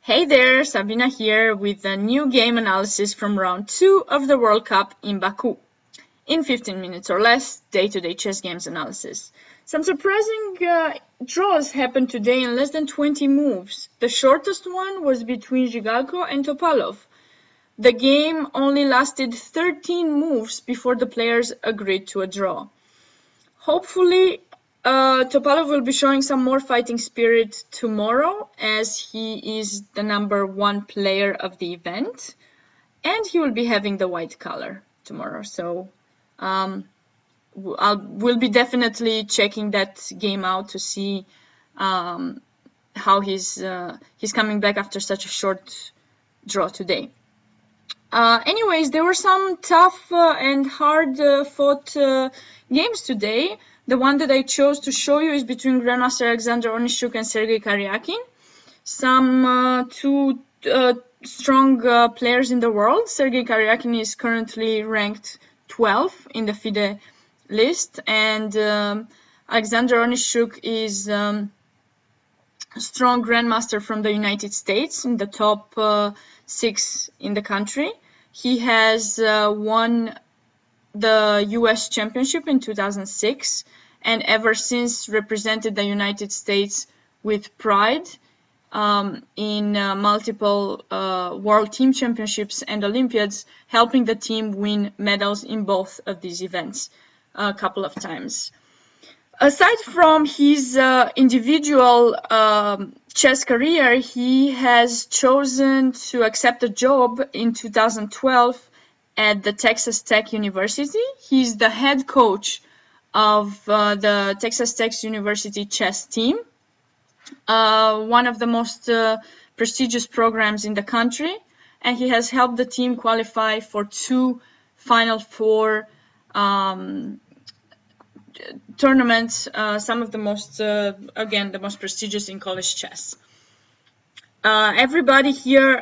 Hey there, Sabina here with a new game analysis from round 2 of the World Cup in Baku. In 15 minutes or less, day-to-day chess games analysis. Some surprising draws happened today in less than 20 moves. The shortest one was between Zhigalko and Topalov. The game only lasted 13 moves before the players agreed to a draw. Hopefully, Topalov will be showing some more fighting spirit tomorrow, as he is the #1 player of the event, and he will be having the white color tomorrow. So we'll be definitely checking that game out to see how he's coming back after such a short draw today. Anyways, there were some tough and hard-fought games today. The one that I chose to show you is between Grandmaster Alexander Onischuk and Sergey Karjakin. Some two strong players in the world. Sergey Karjakin is currently ranked 12 in the FIDE list, and Alexander Onischuk is a strong grandmaster from the United States, in the top 6 in the country. He has won the US Championship in 2006 and ever since represented the United States with pride in multiple World Team Championships and Olympiads, helping the team win medals in both of these events a couple of times. Aside from his individual chess career, he has chosen to accept a job in 2012 at the Texas Tech University. He's the head coach of the Texas Tech University chess team, one of the most prestigious programs in the country, and he has helped the team qualify for 2 Final Four tournaments, some of the most, again, the most prestigious in college chess. Everybody here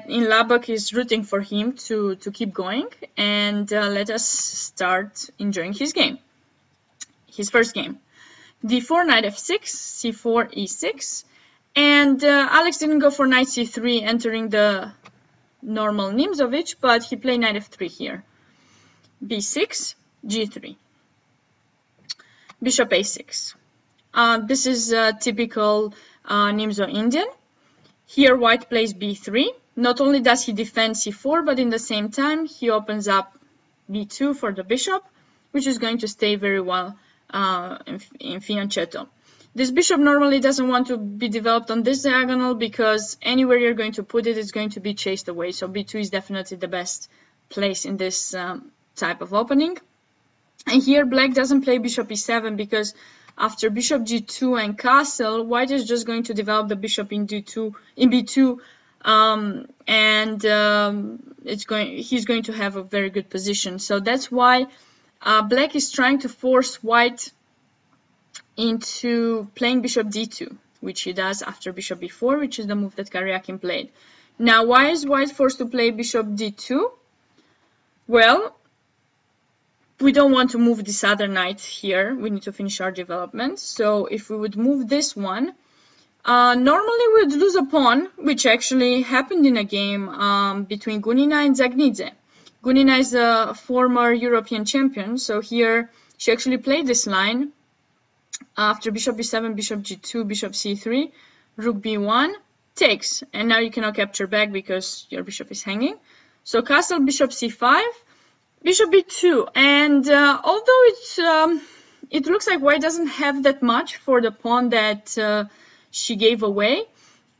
in Lubbock is rooting for him to keep going, and let us start enjoying his game. His first game. d4, knight f6, c4, e6, and Alex didn't go for knight c3 entering the normal Nimzovich, but he played knight f3 here. b6, g3. Bishop a6. This is typical Nimzo Indian. Here white plays b3. Not only does he defend c4, but in the same time he opens up b2 for the bishop, which is going to stay very well in fianchetto. This bishop normally doesn't want to be developed on this diagonal because anywhere you're going to put it is going to be chased away. So b2 is definitely the best place in this type of opening. And here black doesn't play bishop e7 because after bishop g2 and castle, white is just going to develop the bishop in b2, and he's going to have a very good position. So that's why black is trying to force white into playing bishop d2, which he does after bishop b4, which is the move that Karjakin played. Now, why is white forced to play bishop d2? Well, we don't want to move this other knight here. We need to finish our development. So if we would move this one, normally we would lose a pawn, which actually happened in a game between Gunina and Zagnidze. Gunina is a former European champion, so here she actually played this line after bishop b7, bishop g2, bishop c3, rook b1, takes. And now you cannot capture back because your bishop is hanging. So castle, bishop c5, bishop b2, and although it looks like white doesn't have that much for the pawn that she gave away,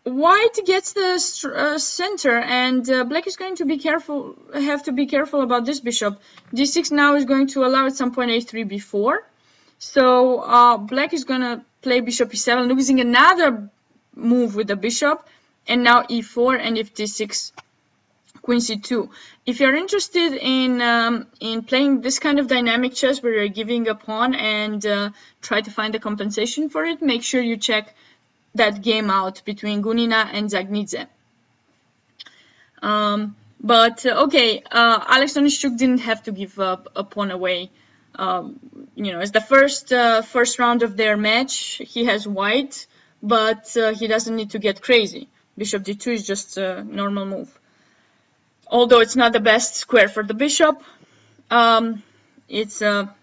white gets the center, and black is going to have to be careful about this bishop. d6 now is going to allow at some point a3, b4. So black is going to play bishop e7, losing another move with the bishop, and now e4, and if d6, queen c2. If you're interested in playing this kind of dynamic chess where you're giving a pawn and try to find a compensation for it, make sure you check that game out between Gunina and Zagnidze. Okay, Alex Onischuk didn't have to give up a pawn away. As the first round of their match, he has white, but he doesn't need to get crazy. Bishop d2 is just a normal move. Although it's not the best square for the bishop, it's a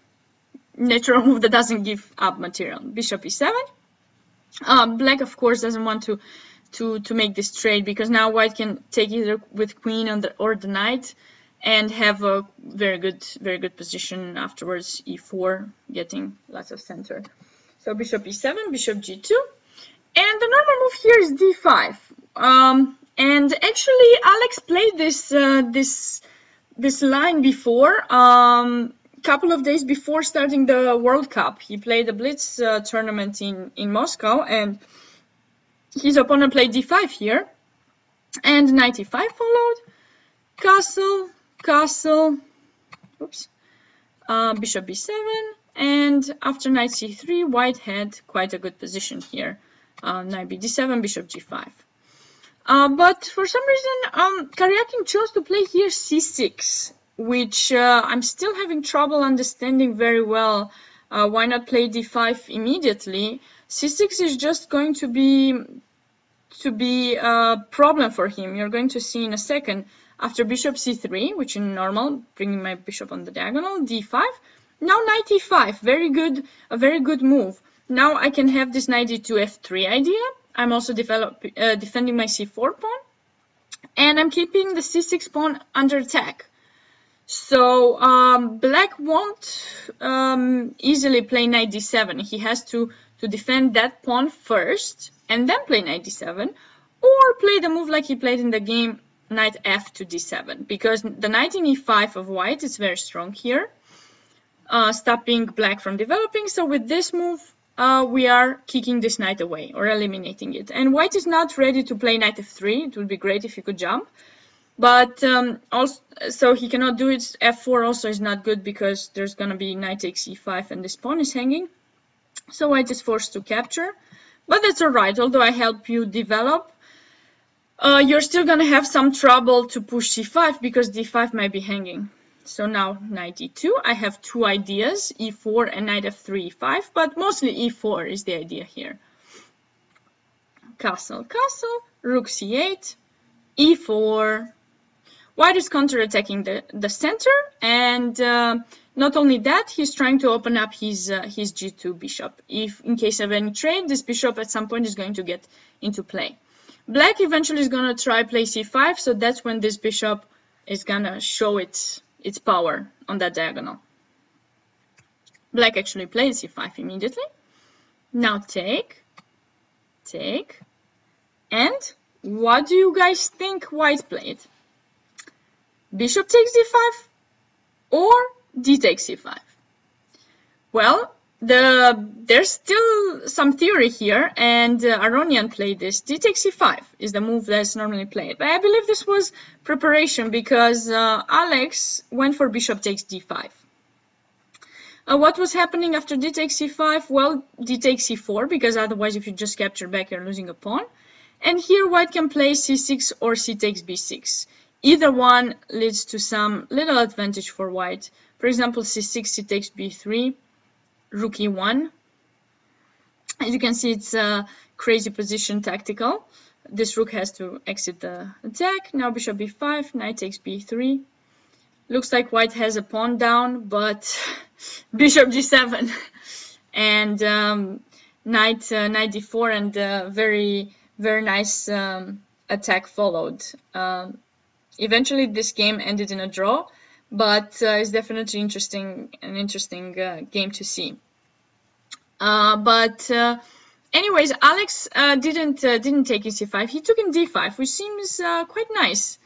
natural move that doesn't give up material. Bishop e7. Black, of course, doesn't want to make this trade because now white can take either with queen or the knight and have a very good position afterwards. E4, getting lots of center. So bishop e7, bishop g2, and the normal move here is d5. And actually, Alex played this line before. Couple of days before starting the World Cup. He played a Blitz tournament in Moscow, and his opponent played d5 here, and knight e5 followed, castle, oops, bishop b7, and after knight c3, white had quite a good position here, knight bd7, bishop g5. But for some reason, Karjakin chose to play here c6, which I'm still having trouble understanding very well. Why not play d5 immediately? c6 is just going to be a problem for him. You're going to see in a second. After bishop c3, which is normal, bringing my bishop on the diagonal, d5. Now knight e5, a very good move. Now I can have this knight d2 f3 idea. I'm also defending my c4 pawn, and I'm keeping the c6 pawn under attack. So black won't easily play knight d7. He has to defend that pawn first and then play knight d7, or play the move like he played in the game, knight f to d7, because the knight in e5 of white is very strong here, stopping black from developing. So with this move, we are kicking this knight away or eliminating it. And white is not ready to play knight f3. It would be great if he could jump. But also, so he cannot do it. f4 also is not good because there's going to be knight takes e5 and this pawn is hanging. So white is forced to capture. But that's alright. Although I help you develop, you're still going to have some trouble to push c5 because d5 might be hanging. So now knight e2. I have two ideas, e4 and knight f3, e5. But mostly e4 is the idea here. Castle, rook c8, e4. White is counter-attacking the center, and not only that, he's trying to open up his g2 bishop. If in case of any trade, this bishop at some point is going to get into play. Black eventually is going to try play c5, so that's when this bishop is going to show its power on that diagonal. Black actually plays c5 immediately. Now take, and what do you guys think white played? Bishop takes d5 or d takes c5? Well, there's still some theory here, and Aronian played this. D takes c5 is the move that's normally played. But I believe this was preparation because Alex went for bishop takes d5. What was happening after d takes c5? Well, d takes c4, because otherwise if you just capture back, you're losing a pawn. And here white can play c6 or c takes b6. Either one leads to some little advantage for white. For example, c6, c takes b3, rook e1. As you can see, it's a crazy position tactical. This rook has to exit the attack. Now bishop b5, knight takes b3. Looks like white has a pawn down, but bishop g7 and knight d4, and very nice attack followed. Eventually, this game ended in a draw, but it's definitely an interesting game to see. Anyways, Alex didn't take in c5. He took in d5, which seems quite nice.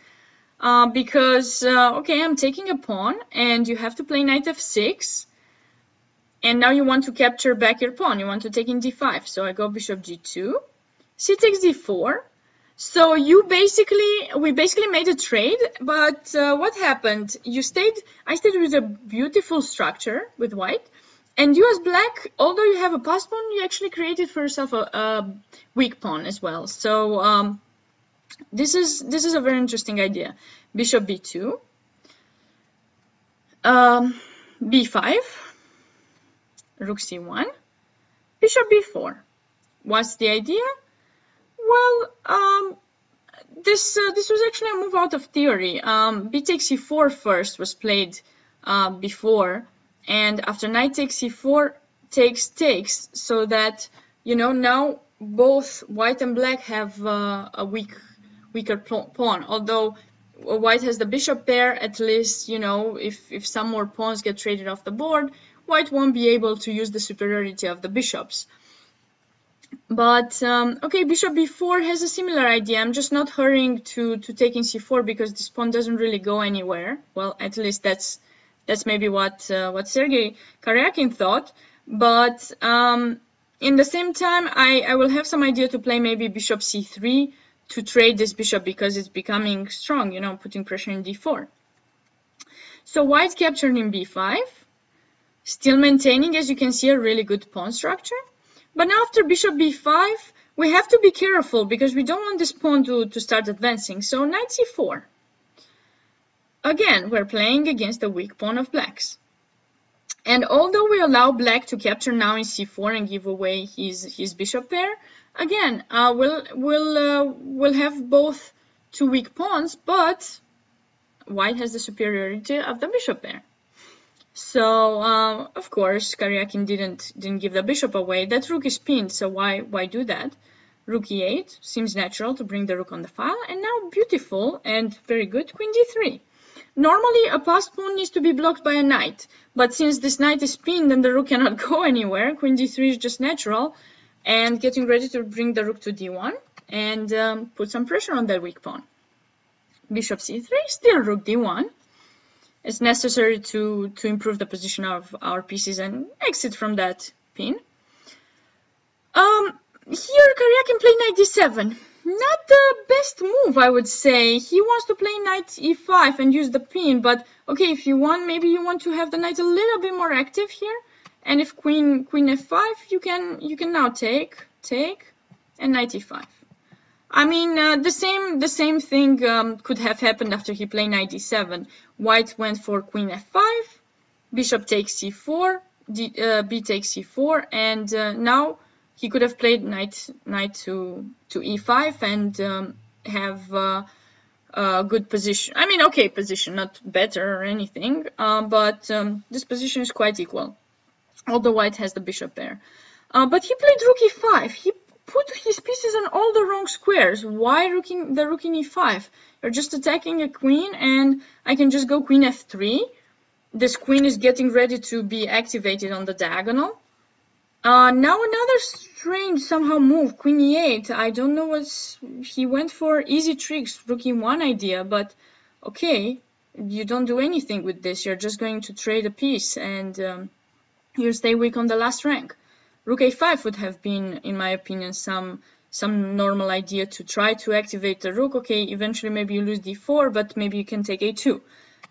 Because, okay, I'm taking a pawn, and you have to play knight f6, and now you want to capture back your pawn. You want to take in d5, so I go bishop g2, c takes d4. So we basically made a trade, but what happened? I stayed with a beautiful structure with white, and you as black, although you have a pass pawn, you actually created for yourself a weak pawn as well. So this is a very interesting idea. Bishop b2, b5, rook c1, bishop b4. What's the idea? Well, this was actually a move out of theory. B takes c4 first was played before, and after knight takes c4, takes, so that, you know, now both white and black have a weaker pawn. Although white has the bishop pair, at least, you know, if some more pawns get traded off the board, white won't be able to use the superiority of the bishops. But okay, bishop b4 has a similar idea. I'm just not hurrying to taking c4 because this pawn doesn't really go anywhere. Well, at least that's maybe what Sergey Karjakin thought. But in the same time, I will have some idea to play maybe bishop c3 to trade this bishop because it's becoming strong, you know, putting pressure in d4. So white captured in b5, still maintaining, as you can see, a really good pawn structure. But now after bishop b5, we have to be careful because we don't want this pawn to start advancing. So knight c4. Again, we're playing against the weak pawn of black's. And although we allow black to capture now in c4 and give away his bishop pair, again, we'll have both two weak pawns, but white has the superiority of the bishop pair. So of course, Karjakin didn't give the bishop away. That rook is pinned, so why do that? Rook e8 seems natural to bring the rook on the file, and now beautiful and very good queen d3. Normally, a passed pawn needs to be blocked by a knight, but since this knight is pinned and the rook cannot go anywhere, queen d3 is just natural, and getting ready to bring the rook to d1 and put some pressure on that weak pawn. Bishop c3, still rook d1. It's necessary to improve the position of our pieces and exit from that pin. Here, Karjakin played knight d7. Not the best move, I would say. He wants to play knight e5 and use the pin, but okay, if you want, maybe you want to have the knight a little bit more active here. And if queen f5, you can now take, and knight e5. I mean, the same thing could have happened after he played knight d7. White went for queen f5, bishop takes c4, b takes c4, and now he could have played knight to e5 and have a good position. I mean, okay position, not better or anything, but this position is quite equal, although white has the bishop pair. But he played rook e5. He put his pieces on all the wrong squares. Why the rook in e5? You're just attacking a queen, and I can just go queen f3. This queen is getting ready to be activated on the diagonal. Now another strange somehow move, queen e8. I don't know what he went for. Easy tricks, rook e1 idea, but okay, you don't do anything with this. You're just going to trade a piece, and you'll stay weak on the last rank. Rook a5 would have been, in my opinion, some normal idea to try to activate the rook. Okay, eventually maybe you lose d4, but maybe you can take a2.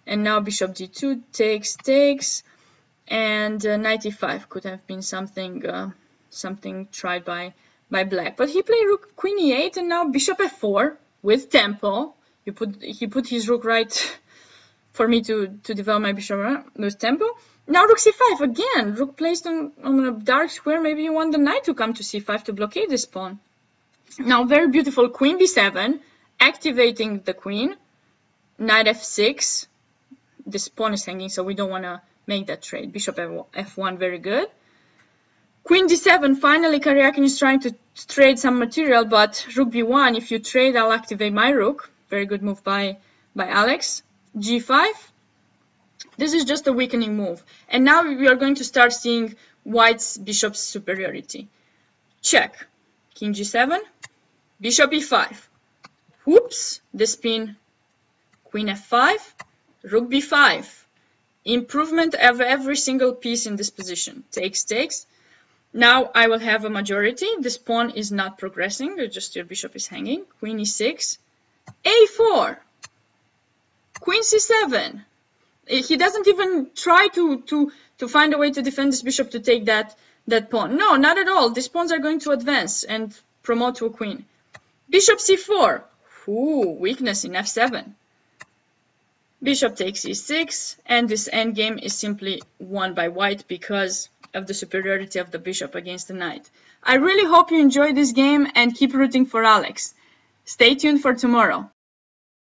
And now bishop d2 takes, and knight e5 could have been something tried by black. But he played rook queen e8, and now bishop f4 with tempo. He put his rook right for me to develop my bishop with tempo. Now rook c5 again. Rook placed on a dark square. Maybe you want the knight to come to c5 to blockade this pawn. Now very beautiful queen b7, activating the queen. Knight f6. This pawn is hanging, so we don't want to make that trade. Bishop f1, very good. Queen d7. Finally, Karjakin is trying to trade some material, but rook b1. If you trade, I'll activate my rook. Very good move by Alex. g5. This is just a weakening move. And now we are going to start seeing white's bishop's superiority. Check. King g7. Bishop e5. Whoops. The spin. Queen f5. Rook b5. Improvement of every single piece in this position. Takes. Now I will have a majority. This pawn is not progressing. Just your bishop is hanging. Queen e6. a4. Queen c7. He doesn't even try to find a way to defend this bishop to take that pawn. No, not at all. These pawns are going to advance and promote to a queen. Bishop c4. Ooh, weakness in f7. Bishop takes e6, and this endgame is simply won by white because of the superiority of the bishop against the knight. I really hope you enjoyed this game and keep rooting for Alex. Stay tuned for tomorrow.